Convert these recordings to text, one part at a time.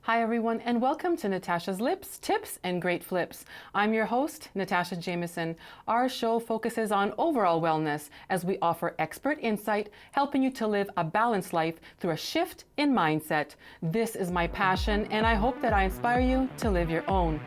Hi everyone, and welcome to Natasha's Lips, Tips, and Great Flips. I'm your host, Natasha Jamieson. Our show focuses on overall wellness as we offer expert insight, helping you to live a balanced life through a shift in mindset. This is my passion, and I hope that I inspire you to live your own.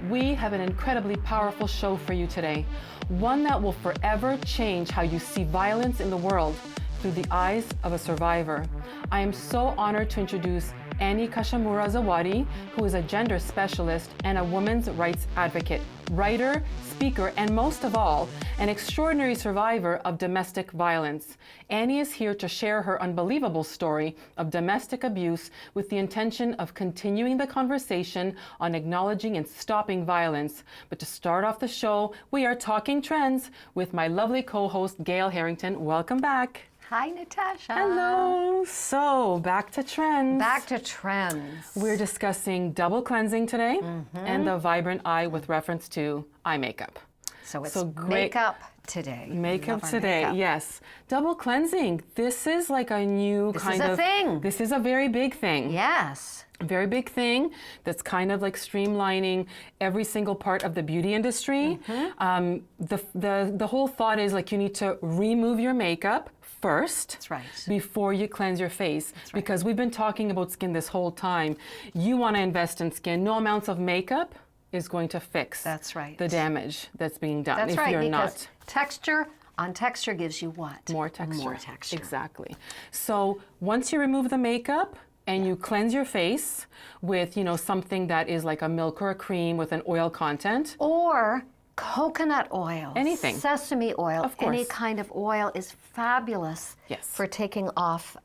We have an incredibly powerful show for you today, one that will forever change how you see violence in the world through the eyes of a survivor. I am so honored to introduce Kashamura Zawadi, who is a gender specialist and a women's rights advocate, writer, speaker, and most of all, an extraordinary survivor of domestic violence. Annie is here to share her unbelievable story of domestic abuse with the intention of continuing the conversation on acknowledging and stopping violence. But to start off the show, we are talking trends with my lovely co-host, Gayle Herrington. Welcome back. Hi, Natasha. Hello. So, back to trends. Back to trends. We're discussing double cleansing today and the vibrant eye with reference to eye makeup. So it's makeup today. Makeup today, makeup. Yes. Double cleansing. This is like a new kind of thing. This is a very big thing. Yes. A very big thing that's kind of like streamlining every single part of the beauty industry. The whole thought is like you need to remove your makeup first. That's right. Before you cleanse your face. That's right. Because we've been talking about skin this whole time. You want to invest in skin. No amounts of makeup is going to fix That's right. the damage that's being done. That's if right, you're because not. texture on texture gives you what? More texture. More texture. Exactly. So once you remove the makeup and you cleanse your face with, something that is like a milk or a cream with an oil content. Or coconut oil. Anything. Sesame oil. Of course. Any kind of oil is fabulous for taking off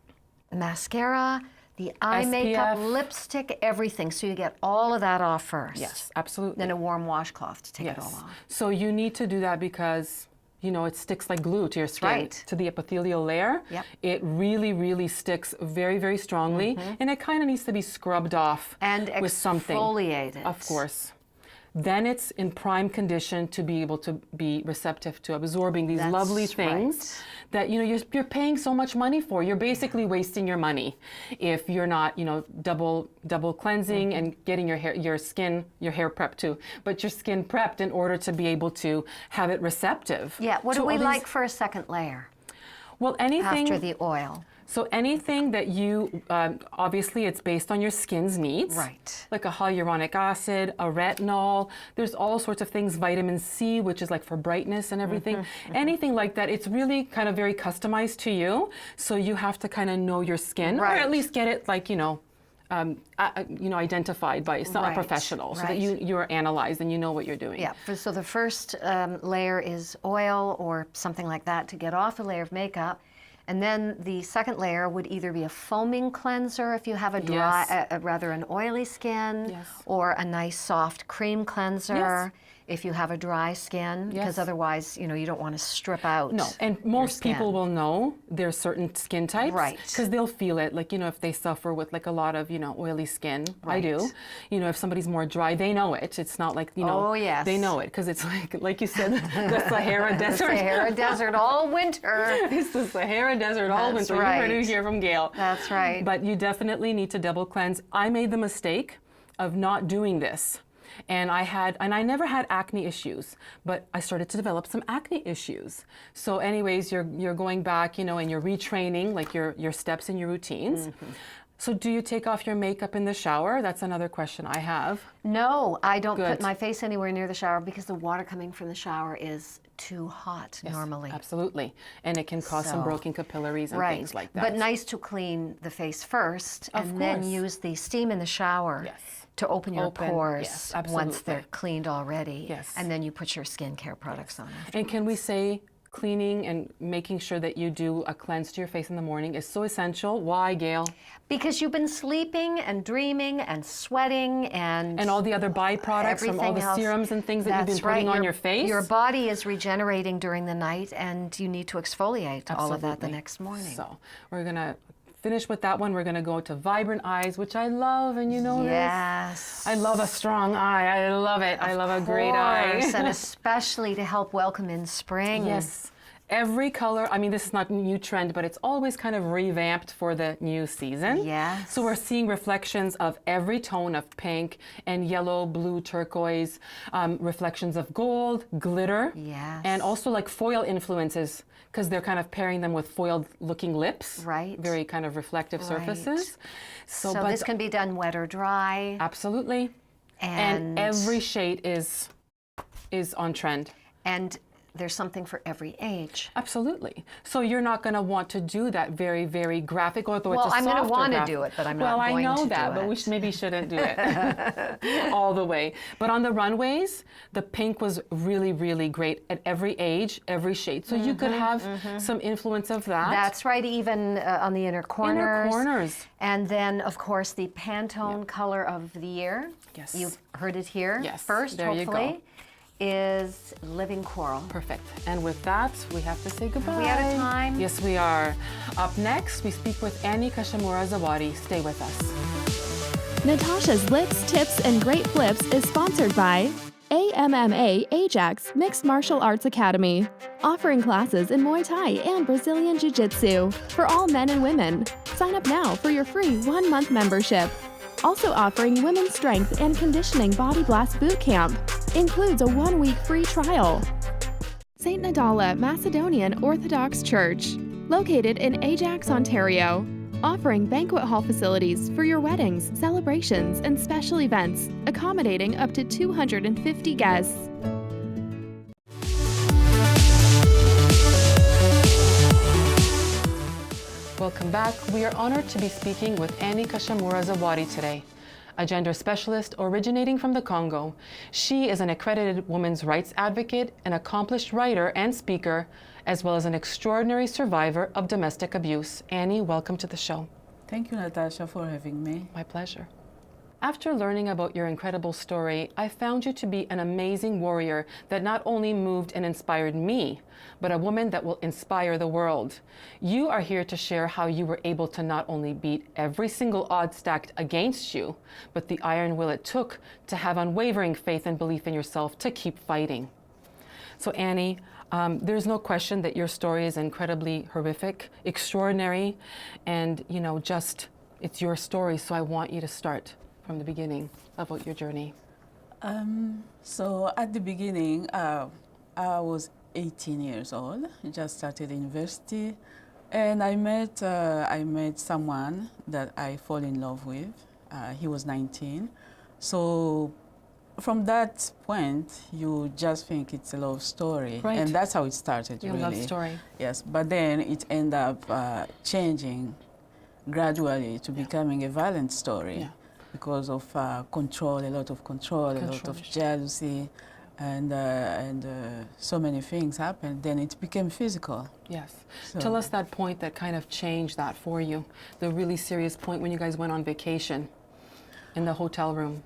mascara, the eye SPF. makeup, lipstick, everything. So you get all of that off first. Yes, absolutely. Then a warm washcloth to take it all off. So you need to do that because it sticks like glue to your skin, to the epithelial layer. Yep. It really, really sticks very, very strongly, and it kind of needs to be scrubbed off and with something. Exfoliated. Of course. Then it's in prime condition to be able to be receptive to absorbing these lovely things that you're paying so much money for. You're basically wasting your money if you're not double cleansing and getting your hair prepped too, but your skin prepped in order to be able to have it receptive. Yeah. What do we like for a second layer? Well, anything after the oil. So anything that you, obviously it's based on your skin's needs. Right. Like a hyaluronic acid, a retinol, there's all sorts of things, vitamin C, which is like for brightness and everything. Anything like that, it's really kind of very customized to you. So you have to kind of know your skin, or at least get it like, identified by a professional so that you're analyzed and you know what you're doing. Yeah, so the first layer is oil or something like that to get off a layer of makeup. And then the second layer would either be a foaming cleanser if you have a dry, rather an oily skin, or a nice soft cream cleanser if you have a dry skin, because otherwise, you don't want to strip out. No, and most people will know there's certain skin types, because they'll feel it. Like if they suffer with like a lot of oily skin, I do. If somebody's more dry, they know it. It's not like oh yes, they know it because it's like you said, the Sahara Desert. The Sahara Desert all winter. It's the Sahara Desert all winter. You heard it here from Gayle. That's right. But you definitely need to double cleanse. I made the mistake of not doing this. And I never had acne issues, but I started to develop some acne issues. So anyways, you're going back, and you're retraining like your steps and your routines. So do you take off your makeup in the shower? That's another question I have. No, I don't put my face anywhere near the shower because the water coming from the shower is too hot normally. Absolutely. And it can cause some broken capillaries and things like that. But nice to clean the face first and then use the steam in the shower to open your pores once they're cleaned already. And then you put your skincare products on afterwards. And can we say cleaning and making sure that you do a cleanse to your face in the morning is so essential? Why, Gayle? Because you've been sleeping and dreaming and sweating and all the other byproducts from all the serums and things that you've been putting on your face. Your body is regenerating during the night and you need to exfoliate all of that the next morning. So we're going to finish with that one, we're going to go to vibrant eyes, which I love, and you know Yes. this. I love a strong eye. I love it. I love a great eye. And especially to help welcome in spring. Yes. Every color, I mean, this is not a new trend, but it's always kind of revamped for the new season. Yes. So we're seeing reflections of every tone of pink and yellow, blue, turquoise, reflections of gold, glitter. Yes. And also like foil influences, because they're kind of pairing them with foiled looking lips. Right. Very kind of reflective surfaces. So this can be done wet or dry. Absolutely. And every shade is on trend. And there's something for every age. Absolutely. So you're not going to want to do that very, very graphic, although well, it's a I'm going to want to graphic. do it, but I'm not going to do it. Well, I know that, but we maybe shouldn't do it all the way. But on the runways, the pink was really, really great at every age, every shade. So you could have some influence of that. That's right, even on the inner corners. Inner corners. And then, of course, the Pantone color of the year. Yes. You've heard it here first, there hopefully. You go. Is Living Coral. Perfect. And with that, we have to say goodbye. Are we out of time? Yes, we are. Up next, we speak with Annie Kashamura Zawadi. Stay with us. Natasha's Lips, Tips, and Great Flips is sponsored by AMMA Ajax Mixed Martial Arts Academy, offering classes in Muay Thai and Brazilian Jiu-Jitsu for all men and women. Sign up now for your free 1-month membership. Also offering women's strength and conditioning body blast boot camp. Includes a 1-week free trial. St. Nadala Macedonian Orthodox Church, located in Ajax, Ontario, offering banquet hall facilities for your weddings, celebrations, and special events, accommodating up to 250 guests. Welcome back. We are honored to be speaking with Annie Kashamura Zawadi today, a gender specialist originating from the Congo. She is an accredited women's rights advocate, an accomplished writer and speaker, as well as an extraordinary survivor of domestic abuse. Annie, welcome to the show. Thank you, Natasha, for having me. My pleasure. After learning about your incredible story, I found you to be an amazing warrior that not only moved and inspired me, but a woman that will inspire the world. You are here to share how you were able to not only beat every single odd stacked against you, but the iron will it took to have unwavering faith and belief in yourself to keep fighting. So Annie, there's no question that your story is incredibly horrific, extraordinary, and it's your story, so I want you to start from the beginning about your journey. So at the beginning, I was 18 years old. I just started university, and I met someone that I fall in love with. He was 19. So from that point, you just think it's a love story, right. And that's how it started. Your really. love story. Yes, but then it ended up changing gradually to becoming a violent story. Yeah. Because of control, a lot of control, a lot of jealousy, and so many things happened. Then it became physical. Yes. So. Tell us that point that kind of changed that for you, the really serious point when you guys went on vacation in the hotel room.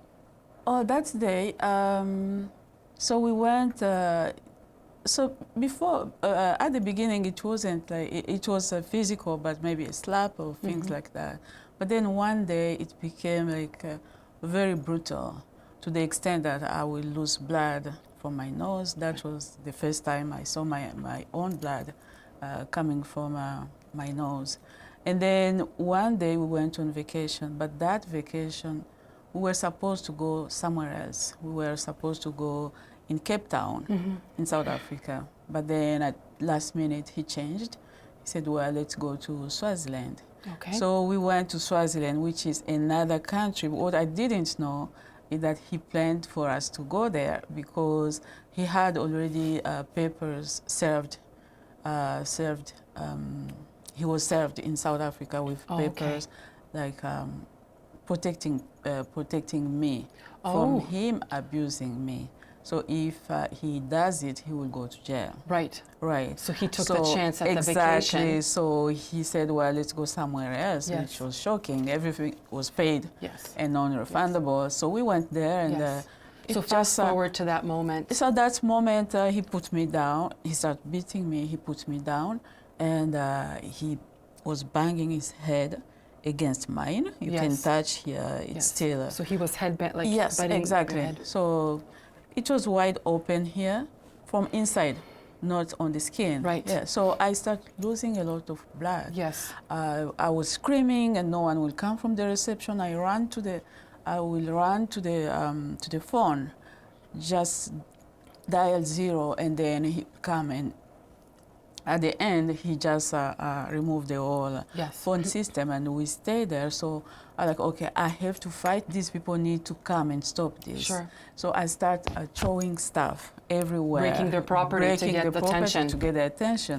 Oh, that day, so we went, so before, at the beginning it wasn't like, it was physical, but maybe a slap or things like that. But then one day it became like very brutal, to the extent that I will lose blood from my nose. That was the first time I saw my own blood coming from my nose. And then one day we went on vacation, but that vacation we were supposed to go somewhere else. We were supposed to go in Cape Town, in South Africa. But then at last minute he changed. He said, well, let's go to Swaziland. Okay. So we went to Swaziland, which is another country. What I didn't know is that he planned for us to go there because he had already papers served. He was served in South Africa with papers like protecting me from him abusing me. So if he does it, he will go to jail. Right. Right. So he took the chance at the vacation. Exactly. So he said, well, let's go somewhere else, which was shocking. Everything was paid and non-refundable. Yes. So we went there and so fast forward to that moment. So that moment, he put me down. He started beating me. He put me down, and he was banging his head against mine. You Yes. can touch here, it's Yes. still. So he was head bent, like Yes, butting your exactly. head. So it was wide open here from inside, not on the skin. Right. Yeah. So I started losing a lot of blood. Yes. I was screaming, and no one will come from the reception. I will run to the phone, just dial 0, and then he come, and at the end he just removed the whole Yes. phone system, and we stayed there. So I like, okay, I have to fight. These people need to come and stop this. Sure. So I start throwing stuff everywhere, Breaking their property to get the attention. to get the attention,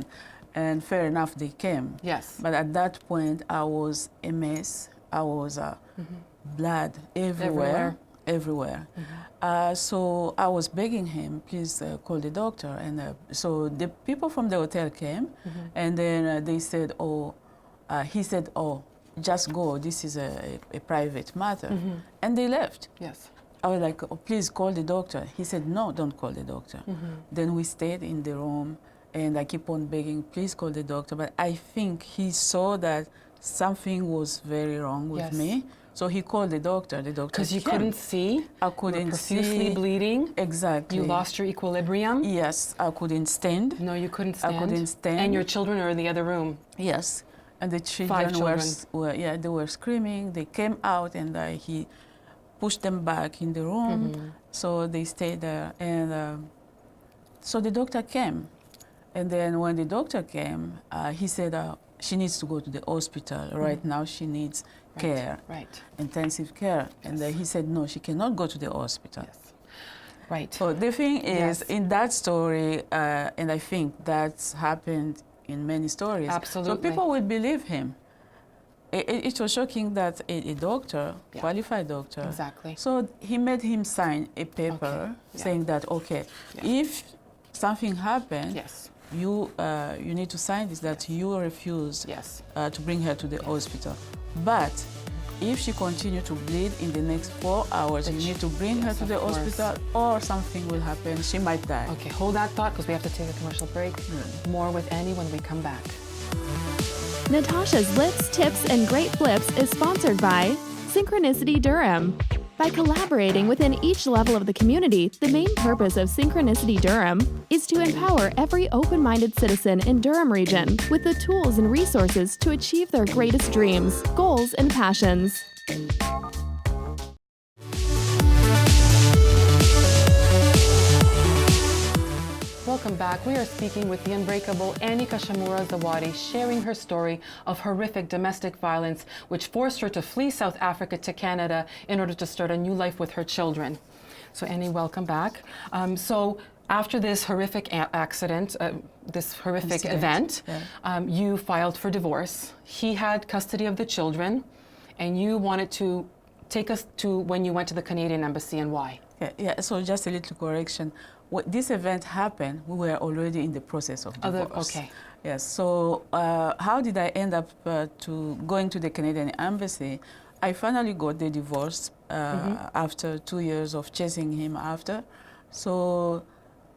and fair enough, they came. Yes. But at that point, I was a mess. I was blood everywhere. So I was begging him, please call the doctor. And so the people from the hotel came, and then they said, he said, just go. This is a private matter. And they left. Yes. I was like, please call the doctor. He said, no, don't call the doctor. Then we stayed in the room, and I keep on begging, please call the doctor. But I think he saw that something was very wrong with Yes. me. So he called the doctor. The doctor Because you came. couldn't see. I You were couldn't profusely see. bleeding. Exactly. You lost your equilibrium. Yes, I couldn't stand. No, you couldn't stand. I couldn't stand. And your children are in the other room. Yes, and the 5 children children. they were screaming. They came out, and he pushed them back in the room. So they stayed there, and so the doctor came, and then when the doctor came, he said she needs to go to the hospital right now. She needs care, Right. intensive care, and he said no, she cannot go to the hospital. Yes. Right. So the thing is, Yes. in that story, and I think that's happened in many stories. Absolutely. So people will believe him. It was shocking that a doctor, Yeah. qualified doctor. Exactly. So he made him sign a paper Okay. Yeah. saying that, okay, Yeah. if something happened, Yes. you need to sign this, that you refused Yes. to bring her to the hospital. But if she continues to bleed in the next 4 hours, you need to bring her yes, to of the course. hospital, or something will happen. She might die. Okay, hold that thought because we have to take a commercial break. More with Annie when we come back. Natasha's Lips, Tips, and Great Flips is sponsored by Synchronicity Durham. By collaborating within each level of the community, the main purpose of Synchronicity Durham is to empower every open-minded citizen in Durham region with the tools and resources to achieve their greatest dreams, goals, and passions. Welcome back. We are speaking with the unbreakable Annie Kashamura Zawadi, sharing her story of horrific domestic violence which forced her to flee South Africa to Canada in order to start a new life with her children. So Annie, welcome back. So after this horrific accident, this horrific event, you filed for divorce. He had custody of the children, and you wanted to take us to when you went to the Canadian Embassy and why. Yeah, so just a little correction. When this event happened, we were already in the process of divorce. Okay. Yes, so how did I end up going to the Canadian Embassy? I finally got the divorce after 2 years of chasing him after. So,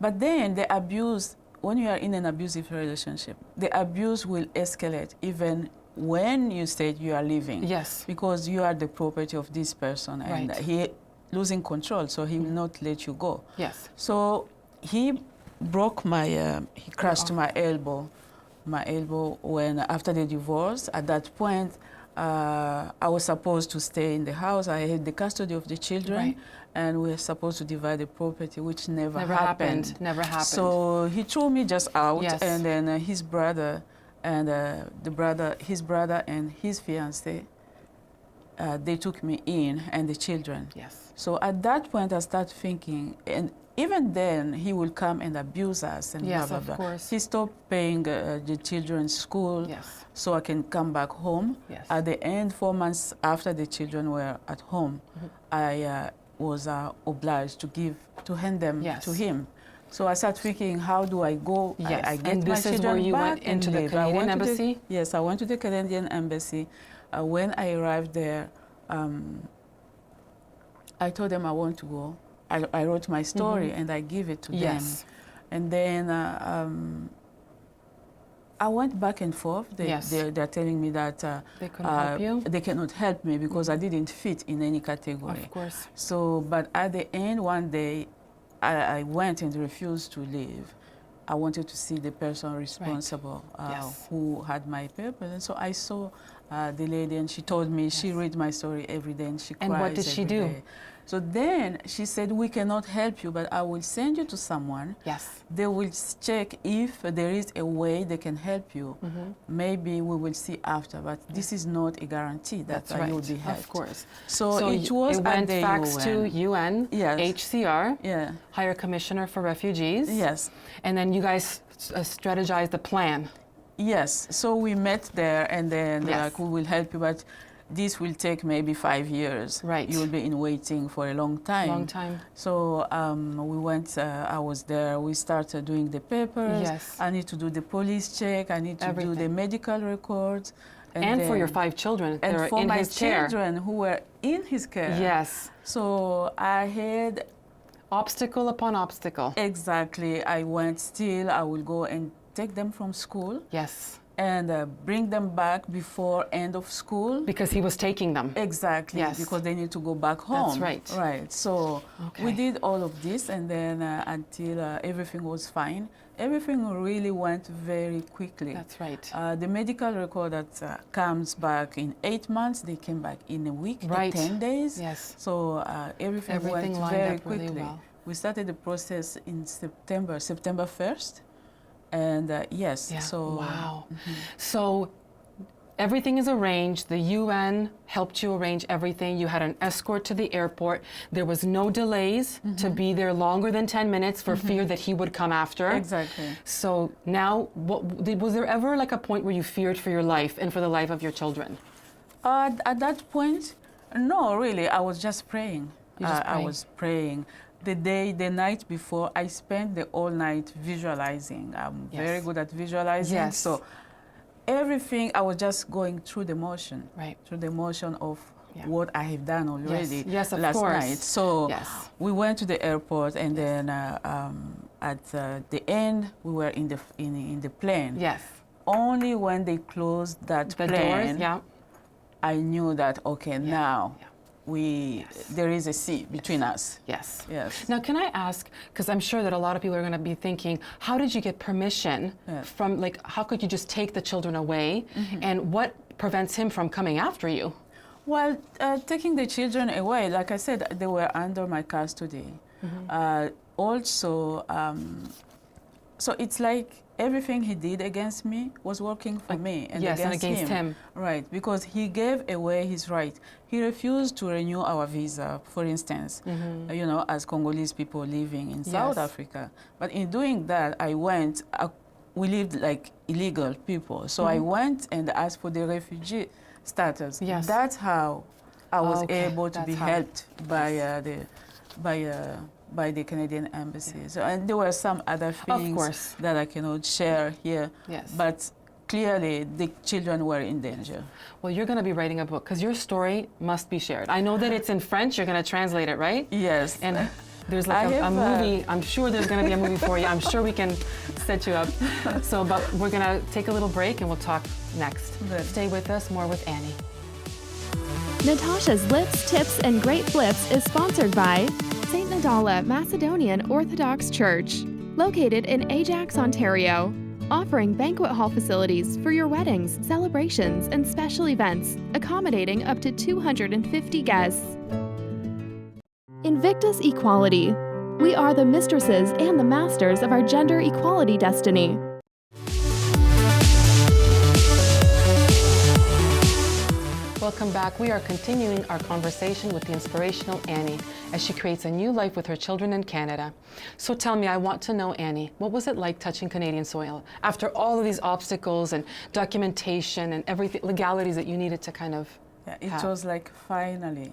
but then the abuse, when you are in an abusive relationship, the abuse will escalate even when you said you are leaving. Yes. Because you are the property of this person, and Right. he losing control, so he will not let you go. Yes. So he broke my, he crushed my elbow when after the divorce. At that point, I was supposed to stay in the house. I had the custody of the children, Right. and we were supposed to divide the property, which never Never happened. Never happened. So he threw me just out, Yes. and then his brother and his brother and his fiancée, they took me in, and the children. Yes. So at that point, I started thinking, and even then, he will come and abuse us and Yes, blah, of blah, blah. course. He stopped paying the children's school Yes. so I can come back home. Yes. At the end, 4 months after the children were at home, I was obliged to hand them Yes. to him. So I started thinking, how do I go? Yes, I get and my this is children where you back went into and the leave. Canadian went to the- Embassy? Yes, I went to the Canadian Embassy. When I arrived there, I told them I want to go. I wrote my story and I give it to Yes. them. And then I went back and forth. Yes. They're telling me that They couldn't help you? they cannot help me because I didn't fit in any category. Of course. So, but at the end, one day, I went and refused to leave. I wanted to see the person responsible Yes. who had my papers. And so I saw the lady, and she told me, she read my story every day, and she cries And what did she every do? day. So then she said, we cannot help you, but I will send you to someone. Yes. They will check if there is a way they can help you. Maybe we will see after, but this is not a guarantee that That's right. you will be helped. Of course. So it was it at went the fax UN. to UN, Yes. HCR, Yeah. Higher Commissioner for Refugees. Yes. And then you guys strategized the plan. Yes. So we met there, and then Yes. like, we will help you, but this will take maybe 5 years. Right. You will be in waiting for a long time. Long time. So we went, I was there, we started doing the papers. Yes. I need to do the police check, I need to do the Everything. medical records. And for your then- 5 children that and are for in my his care. children who were in his care. Yes. So I had, Obstacle upon obstacle. exactly, I went still, I will go and take them from school Yes. and bring them back before end of school. Because he was taking them. Exactly, Yes. because they need to go back home. That's right. Right. So we Okay. did all of this, and then until everything was fine, everything really went very quickly. That's right. The medical record that comes back in 8 months, they came back in a week, Right. 10 days. Yes. So everything Everything went lined very up really quickly. well. We started the process in September 1st. And yes, Yeah. so Wow. So everything is arranged. The UN helped you arrange everything. You had an escort to the airport. There was no delays to be there longer than 10 minutes for fear that he would come after. exactly. So now, was there ever like a point where you feared for your life and for the life of your children? At that point, no, really, I was just praying. You just I praying. was praying. The night before, I spent the whole night visualizing. I'm very Yes. good at visualizing. Yes. So everything, I was just going through the motion. Right. Through the motion of Yeah. what I have done already Yes, of last course. night. So Yes. we went to the airport, and then at the end, we were in the plane. Yes. Only when they closed that The plane, doors, yeah. I knew that, okay, now Yeah. there is a sea between us. Yes. Yes. Now, can I ask, because I'm sure that a lot of people are going to be thinking, how did you get permission Yes. from, like, how could you just take the children away? And what prevents him from coming after you? Well, taking the children away, like I said, they were under my custody. Also, so it's like everything he did against me was working for me and yes, and against against him. Right, because he gave away his right. He refused to renew our visa, for instance, you know, as Congolese people living in South Yes. Africa. But in doing that, we lived like illegal people. So I went and asked for the refugee status. Yes. That's how I was Okay, able to that's be how. helped by the Canadian embassy. So, and there were some other things course. that I cannot share here. Yes. But clearly, the children were in danger. Well, you're going to be writing a book because your story must be shared. I know that it's in French. You're going to translate it, right? Yes. And there's I like a have, movie. I'm sure there's going to be a movie for you. I'm sure we can set you up. So, but we're going to take a little break and we'll talk next. Good. Stay with us. More with Annie. Natasha's Lips, Tips, and Great Flips is sponsored by St. Nadala Macedonian Orthodox Church, located in Ajax, Ontario, offering banquet hall facilities for your weddings, celebrations, and special events, accommodating up to 250 guests. Invictus Equality. We are the mistresses and the masters of our gender equality destiny. Welcome back. We are continuing our conversation with the inspirational Annie as she creates a new life with her children in Canada. So tell me, I want to know, Annie, what was it like touching Canadian soil after all of these obstacles and documentation and everything, legalities that you needed to kind of Yeah, it have? was like finally,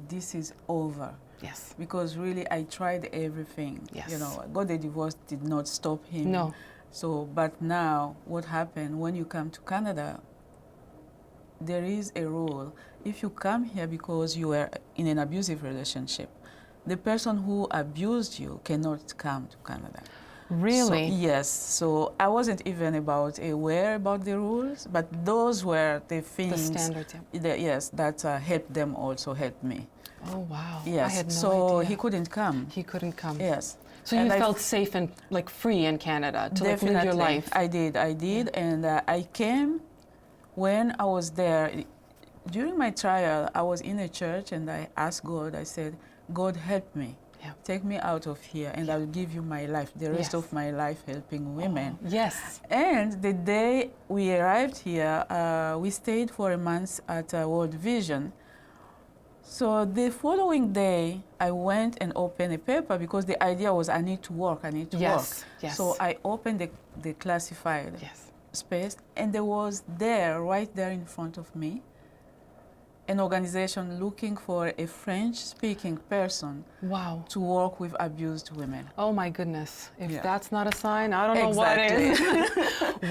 this is over. Yes. Because really, I tried everything. Yes. You know, got the divorce did not stop him. No. So, but now, what happened when you come to Canada? There is a rule. If you come here because you were in an abusive relationship, the person who abused you cannot come to Canada. Really? So, yes. So I wasn't even aware about the rules, but those were the things. The standards, yeah. Yes, that helped them also helped me. Oh, wow. Yes. I had no so idea. he couldn't come. He couldn't come. Yes. So you And felt safe and like free in Canada to like, definitely, live your life. I did, and I came when I was there. During my trial, I was in a church and I asked God. I said, "God, help me. Yeah. Take me out of here, and I will give you my life, the rest Yes. of my life helping women." Oh, yes. And the day we arrived here, we stayed for a month at World Vision. So the following day, I went and opened a paper because the idea was I need to work, I need to Yes, work. yes. So I opened the classified Yes. space, and there was right there in front of me, an organization looking for a French-speaking person Wow. to work with abused women. Oh my goodness. If Yeah. that's not a sign, I don't know what is.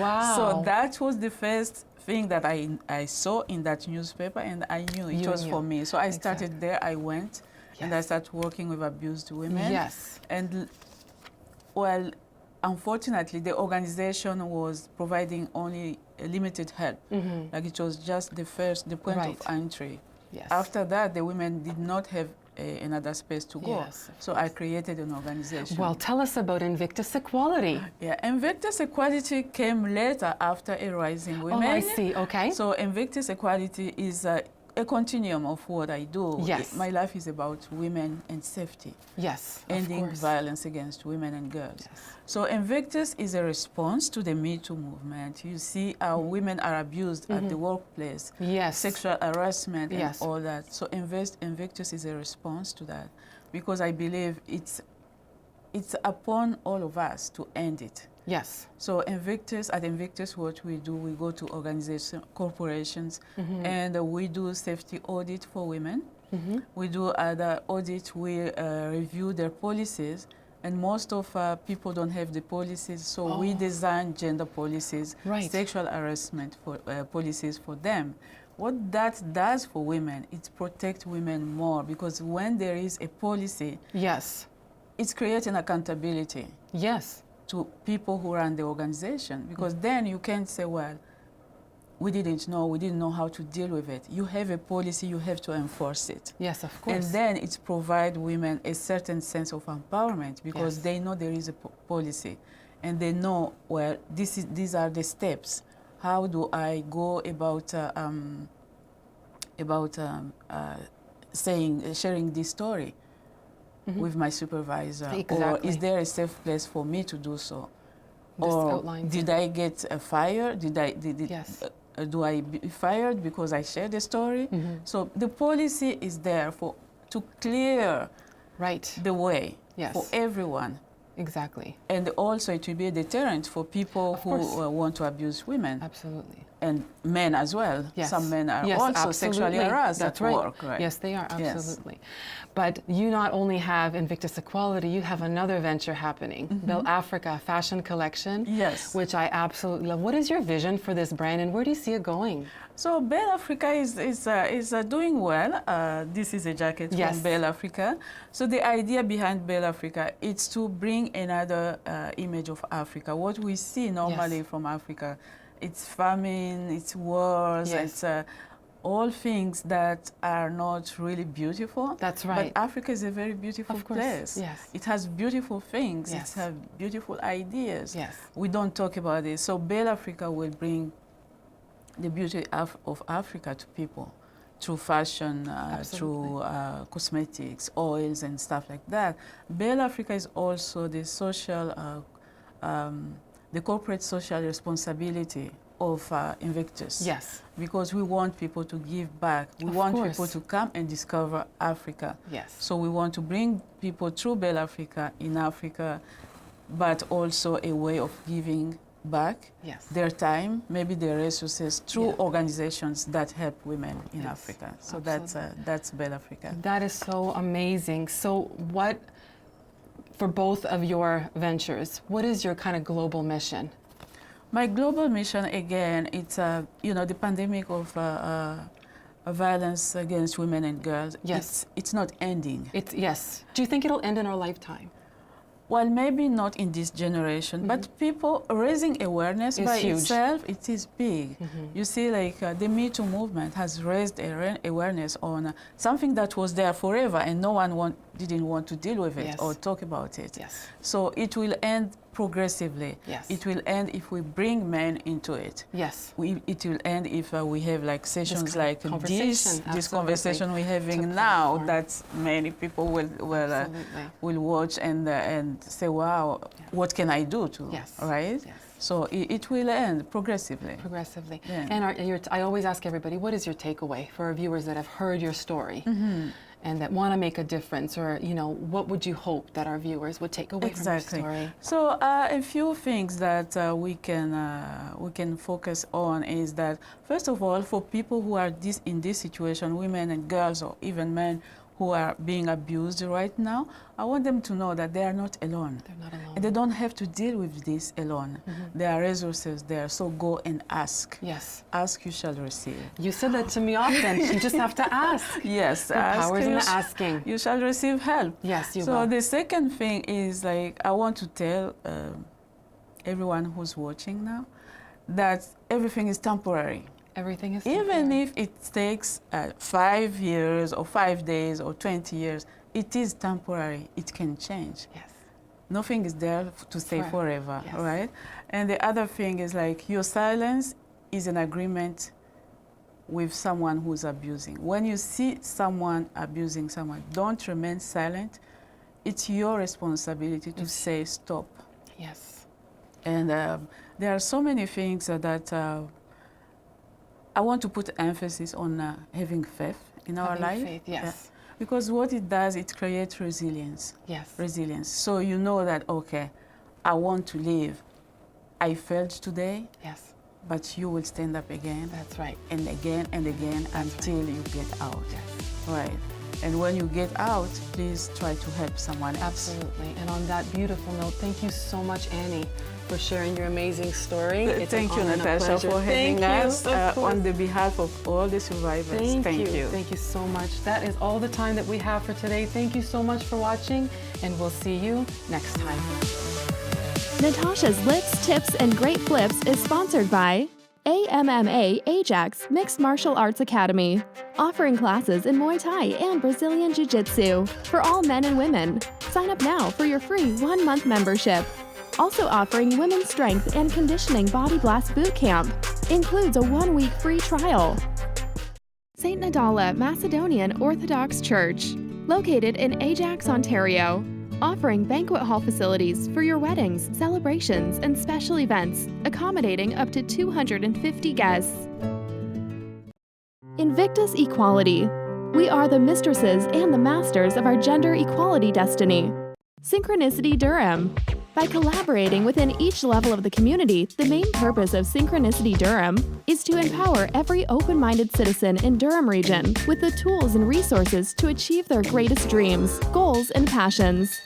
Wow. So that was the first thing that I saw in that newspaper, and I knew it You was knew. for me. So I started Exactly. there, I went, and I Yes. started working with abused women. Yes. And, well, unfortunately, the organization was providing only a limited help. Mm-hmm. Like it was just the point Right. of entry. Yes. After that, the women did not have another space to go. Yes, of So I created an organization. Well, tell us about Invictus Equality. Yeah, Invictus Equality came later after a Rising Women. Oh, I see. Okay. So Invictus Equality is a continuum of what I do. Yes. My life is about women and safety, Yes. ending of course. violence against women and girls. Yes. So Invictus is a response to the Me Too movement. You see how women are abused at the workplace, Yes. sexual harassment and Yes. all that. So Invictus is a response to that, because I believe it's upon all of us to end it. Yes. So at Invictus, what we do, we go to corporations, and we do safety audit for women. We do other audit, we review their policies, and most of people don't have the policies, so we design gender policies, Right. sexual harassment policies for them. What that does for women, it protects women more, because when there is a policy, Yes. it's creating accountability Yes. to people who run the organization, because then you can't say, well, we didn't know how to deal with it. You have a policy, you have to enforce it. Yes, of course. And then it provides women a certain sense of empowerment, because Yes. they know there is a policy, and they know, well, these are the steps. How do I go about sharing this story with my supervisor? Or Exactly. is there a safe place for me to do so? Just Or outlines did I get fired? Yes. Do I be fired because I shared the story? So the policy is there to clear Right. the way Yes. for everyone. Exactly. And also it will be a deterrent for people who course. Want to abuse women. Absolutely. And men as well. Yes. Some men are Yes, also sexually absolutely. harassed That's at right. work. Right? Yes, they are, Yes. absolutely. But you not only have Invictus Equality, you have another venture happening, Belle Africa Fashion Collection, Yes. which I absolutely love. What is your vision for this brand, and where do you see it going? So Belle Africa is doing well. This is a jacket Yes. from Belle Africa. So the idea behind Belle Africa is to bring another image of Africa. What we see normally from Africa, it's famine, it's wars, Yes. it's all things that are not really beautiful. That's right. But Africa is a very beautiful Of course, place. yes. It has beautiful things. Yes. It has beautiful ideas. Yes. We don't talk about it. So Belle Africa will bring the beauty of Africa to people through fashion, through cosmetics, oils, and stuff like that. Belle Africa is also the the corporate social responsibility of Invictus. Yes. Because we want people to give back. We Of want course. people to come and discover Africa. Yes. So we want to bring people through Belle Africa in Africa, but also a way of giving back Yes. their time, maybe their resources, through Yeah. organizations that help women in Yes, Africa. So absolutely. that's Belle Africa. That is so amazing. So what, for both of your ventures, what is your kind of global mission? My global mission, again, it's the pandemic of violence against women and girls. Yes. It's not ending. Yes. Do you think it'll end in our lifetime? Well, maybe not in this generation, but people raising awareness It's by huge. itself, it is big. You see, like the Me Too movement has raised awareness on something that was there forever and no one didn't want to deal with it Yes. or talk about it. Yes. So it will end progressively. Yes. It will end if we bring men into it. Yes. It will end if we have like sessions like conversation, this absolutely. conversation we're having To now, platform. that many people Absolutely. will watch and say, wow, what can I do to, Yes. right? Yes. So it will end progressively. Progressively. Yeah. And I always ask everybody, what is your takeaway for our viewers that have heard your story and that want to make a difference, or what would you hope that our viewers would take away Exactly. from your story? So a few things that we can focus on is that, first of all, for people who are in this situation, women and girls or even men who are being abused right now, I want them to know that they are not alone. They're not alone. And they don't have to deal with this alone. There are resources there, so go and ask. Yes. Ask, you shall receive. You said that to me often. You just have to ask. Yes, The ask, power is in you the asking. You shall receive help. Yes, you So will. the second thing is, like, I want to tell everyone who's watching now that everything is temporary. Everything is Even temporary. if it takes 5 years or 5 days or 20 years, it is temporary. It can change. Yes. Nothing is there to stay forever, Yes. right? And the other thing is, like, your silence is an agreement with someone who's abusing. When you see someone abusing someone, don't remain silent. It's your responsibility to say stop. Yes. And there are so many things that I want to put emphasis on having faith in our Having life. faith, yes. Because what it does, it creates resilience. Yes. Resilience. So you know that, okay, I want to live. I failed today, Yes. but you will stand up again That's right. and again and again until you get out. Yes. Right. And when you get out, please try to help someone else. Absolutely. And on that beautiful note, thank you so much, Annie, for sharing your amazing story. It's Thank an you, honor and a Natasha, pleasure. for having Thank us you. Of course. on the behalf of all the survivors. Thank you. Thank you so much. That is all the time that we have for today. Thank you so much for watching, and we'll see you next time. Natasha's Lips, Tips, and Great Flips is sponsored by AMMA Ajax Mixed Martial Arts Academy, offering classes in Muay Thai and Brazilian Jiu-Jitsu for all men and women. Sign up now for your free 1-month membership. Also offering Women's Strength and Conditioning Body Blast Boot Camp. Includes a 1-week free trial. St. Nadala Macedonian Orthodox Church, located in Ajax, Ontario, offering banquet hall facilities for your weddings, celebrations, and special events, accommodating up to 250 guests. Invictus Equality. We are the mistresses and the masters of our gender equality destiny. Synchronicity Durham. By collaborating within each level of the community, the main purpose of Synchronicity Durham is to empower every open-minded citizen in Durham region with the tools and resources to achieve their greatest dreams, goals, and passions.